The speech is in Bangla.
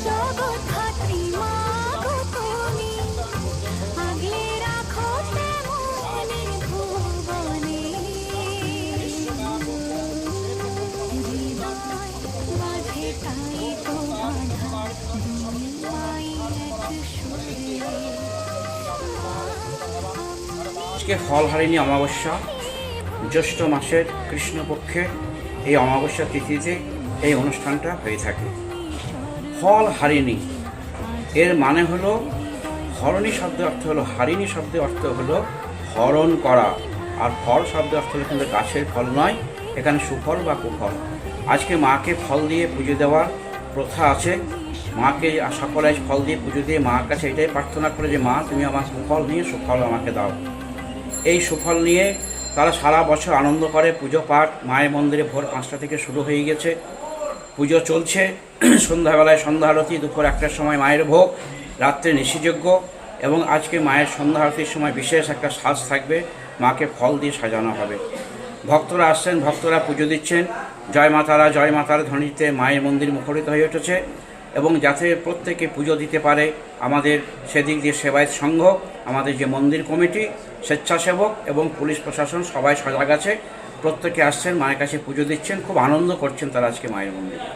জগৎধাত্রী মা গো তুমি, আগলে রাখো তেমনি ভুবনে। হৃদয় মাঝে তাই তো বাঁধা, দুই মাই এক সুরে। আজকে ফলহারিণী অমাবস্যা, জ্যৈষ্ঠ মাসের কৃষ্ণপক্ষে এই অমাবস্যা তিথিতে এই অনুষ্ঠানটা হয়ে থাকে। ফলহারিণী এর মানে হলো, হরণী শব্দের অর্থ হলো, হারিণী শব্দের অর্থ হলো হরণ করা, আর ফল শব্দের অর্থ হলো কিন্তু গাছের ফল নয়, এখানে সুফল বা কুফল। আজকে মাকে ফল দিয়ে পুজো দেওয়ার প্রথা আছে। মাকে সকলে ফল দিয়ে পুজো দিয়ে মার কাছে এটাই প্রার্থনা করে যে মা তুমি আমার সুফল নিয়ে সুফল আমাকে দাও। এই সুফল নিয়ে তারা সারা বছর আনন্দ করে। পুজো পাঠ মায়ের মন্দিরে ভোর 5টা থেকে শুরু হয়ে গেছে, পুজো চলছে। সন্ধ্যাবেলায় সন্ধ্যা আরতি, দুপুর 1টার সময় মায়ের ভোগ, রাত্রে নিশিযজ্ঞ, এবং আজকে মায়ের সন্ধ্যা আরতির সময় বিশেষ একটা সাজ থাকবে, মাকে ফল দিয়ে সাজানো হবে। ভক্তরা আসছেন, ভক্তরা পুজো দিচ্ছেন। জয় মাতারা জয় মাতার ধ্বনিতে মায়ের মন্দির মুখরিত হয়ে উঠেছে, এবং যাতে প্রত্যেকে পুজো দিতে পারে আমাদের সেদিক দিয়ে সেবায়ত সংঘ, আমাদের যে মন্দির কমিটি, স্বেচ্ছাসেবক এবং পুলিশ প্রশাসন সবাই সজাগ আছে। প্রত্যেকে আসছেন, মায়ের কাছে পুজো দিচ্ছেন, খুব আনন্দ করছেন তারা আজকে মায়ের মন্দিরে।